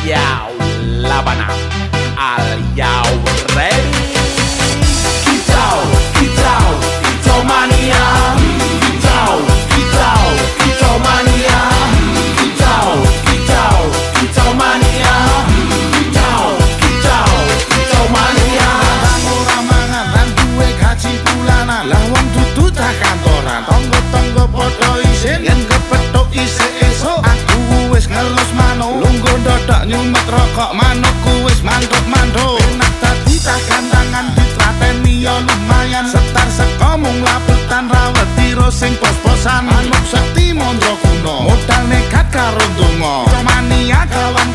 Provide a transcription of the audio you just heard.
Yo, Labana, are you ready? Kicau, kicau, kicau mania. Kicau, kicau, kicau mania. Kicau, kicau, kicau mania. Kicau, kicau, kicau mania. Ora mangan lan duwe gaji bulanan, lah wong dudu tak kantoran. Tonggo-tonggo padha isin yen kepethuk isih esuk. Aku wis ngelus manuk, lungguh ndodok nyumet rokok manukku wis mantuk-mantuk. Enak dadi tak gantangan ditrateni ya lumayan. Setar seko mung laputan rawet tiro sing pos-posan. Manuk sekti mondro kuno, modal nekat karo donga. Mania kawan